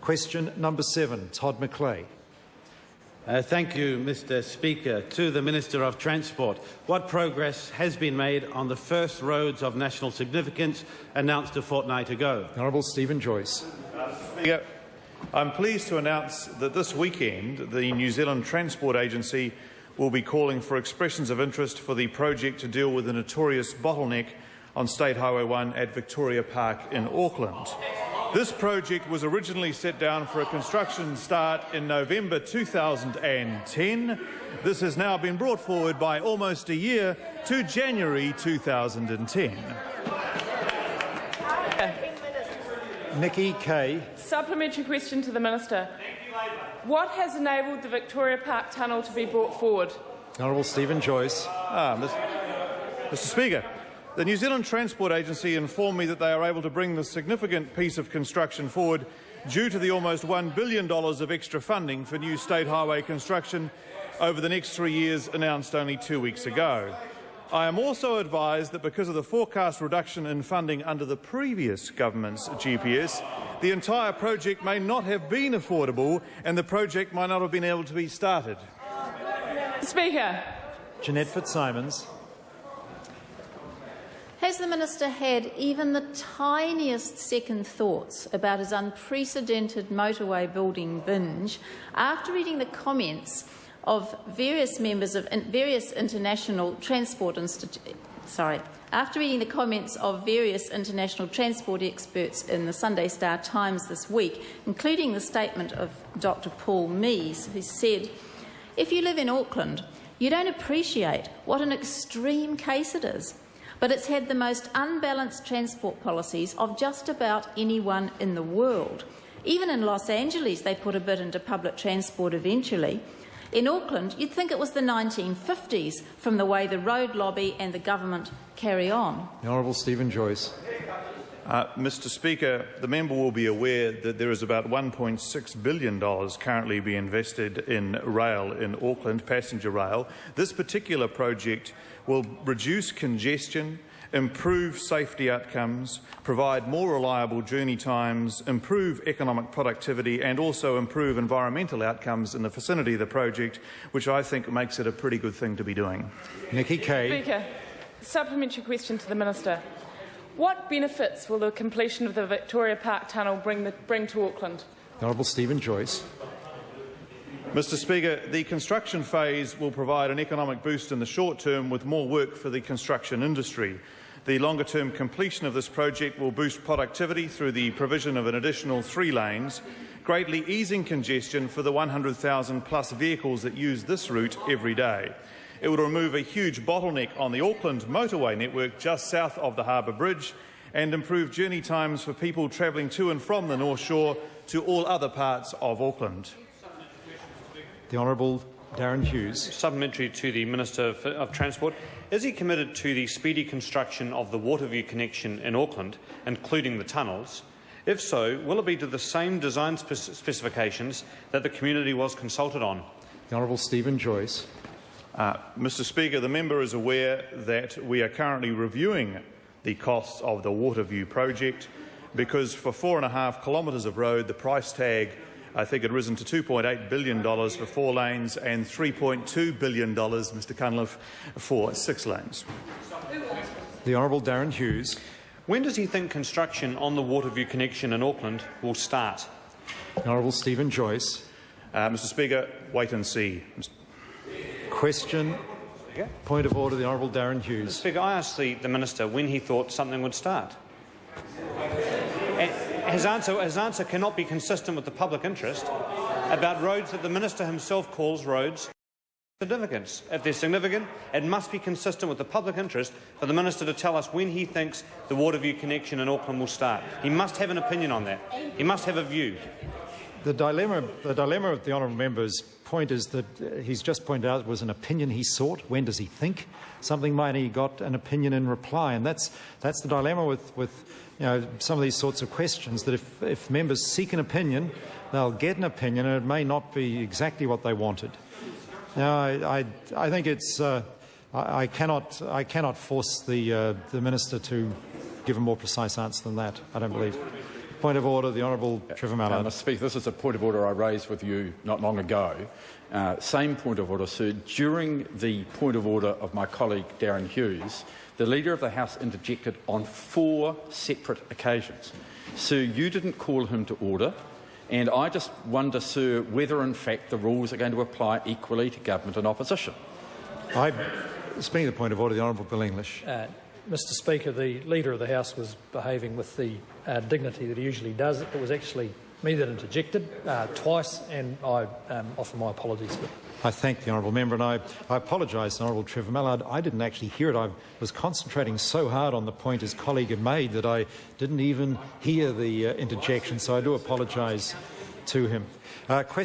Question number 7, Todd McLeay. Thank you, Mr Speaker. To the Minister of Transport, what progress has been made on the first roads of national significance announced a fortnight ago? The Hon STEVEN JOYCE. Speaker, I'm pleased to announce that this weekend the New Zealand Transport Agency will be calling for expressions of interest for the project to deal with the notorious bottleneck on State Highway 1 at Victoria Park in Auckland. This project was originally set down for a construction start in November 2010. This has now been brought forward by almost a year to January 2010. Nikki Kay. Supplementary question to the Minister. What has enabled the Victoria Park Tunnel to be brought forward? The Hon STEVEN JOYCE. Mr Speaker, the New Zealand Transport Agency informed me that they are able to bring this significant piece of construction forward due to the almost $1 billion of extra funding for new state highway construction over the next 3 years announced only 2 weeks ago. I am also advised that because of the forecast reduction in funding under the previous government's GPS, the entire project may not have been affordable and the project might not have been able to be started. Speaker. Jeanette Fitzsimons. Has the Minister had even the tiniest second thoughts about his unprecedented motorway building binge after reading the comments of various members of various international transport after reading the comments of various international transport experts in the Sunday Star Times this week, including the statement of Dr Paul Mees, who said, "If you live in Auckland, you don't appreciate what an extreme case it is. But it's had the most unbalanced transport policies of just about anyone in the world. Even in Los Angeles, they put a bit into public transport eventually. In Auckland, you'd think it was the 1950s from the way the road lobby and the government carry on." The Hon STEVEN JOYCE. Mr Speaker, the member will be aware that there is about $1.6 billion currently being invested in rail in Auckland, passenger rail. This particular project will reduce congestion, improve safety outcomes, provide more reliable journey times, improve economic productivity and also improve environmental outcomes in the vicinity of the project, which I think makes it a pretty good thing to be doing. Nikki Kay. Speaker. Supplementary question to the Minister. What benefits will the completion of the Victoria Park Tunnel bring to Auckland? The Hon STEVEN JOYCE. Mr Speaker, the construction phase will provide an economic boost in the short term with more work for the construction industry. The longer-term completion of this project will boost productivity through the provision of an additional 3 lanes, greatly easing congestion for the 100,000+ vehicles that use this route every day. It will remove a huge bottleneck on the Auckland motorway network just south of the Harbour Bridge and improve journey times for people travelling to and from the North Shore to all other parts of Auckland. The Hon Darren Hughes. Supplementary to the Minister of Transport. Is he committed to the speedy construction of the Waterview Connection in Auckland, including the tunnels? If so, will it be to the same design specifications that the community was consulted on? The Hon STEVEN JOYCE. Mr Speaker, the member is aware that we are currently reviewing the costs of the Waterview project because for 4.5 kilometres of road the price tag I think had risen to $2.8 billion for 4 lanes and $3.2 billion, Mr Cunliffe, for 6 lanes. The Hon Darren Hughes. When does he think construction on the Waterview Connection in Auckland will start? The Hon STEVEN JOYCE. Mr Speaker, wait and see. Question. Point of order, the Hon Darren Hughes. Mr Speaker, I asked the Minister when he thought something would start. His answer cannot be consistent with the public interest about roads that the Minister himself calls roads of significance. If they're significant, it must be consistent with the public interest for the Minister to tell us when he thinks the Waterview Connection in Auckland will start. He must have an opinion on that. He must have a view. The dilemma of the honourable member's point is that he's just pointed out it was an opinion he sought. When does he think something might? He got an opinion in reply, and that's the dilemma with some of these sorts of questions. That if members seek an opinion, they'll get an opinion, and it may not be exactly what they wanted. Now, I think it's I cannot force the minister to give a more precise answer than that. I don't believe. Point of order, the Honourable Trevor Mallard. Mr Speaker, this is a point of order I raised with you not long ago. Same point of order, sir. During the point of order of my colleague Darren Hughes, the Leader of the House interjected on 4 separate occasions. Sir, you didn't call him to order, and I just wonder, sir, whether in fact the rules are going to apply equally to government and opposition. Speaking of the point of order, the Honourable Bill English. Mr Speaker, the Leader of the House was behaving with the dignity that he usually does. It was actually me that interjected twice, and I offer my apologies for it. I thank the honourable member, and I apologise to Honourable Trevor Mallard. I didn't actually hear it. I was concentrating so hard on the point his colleague had made that I didn't even hear the interjection, so I do apologise to him.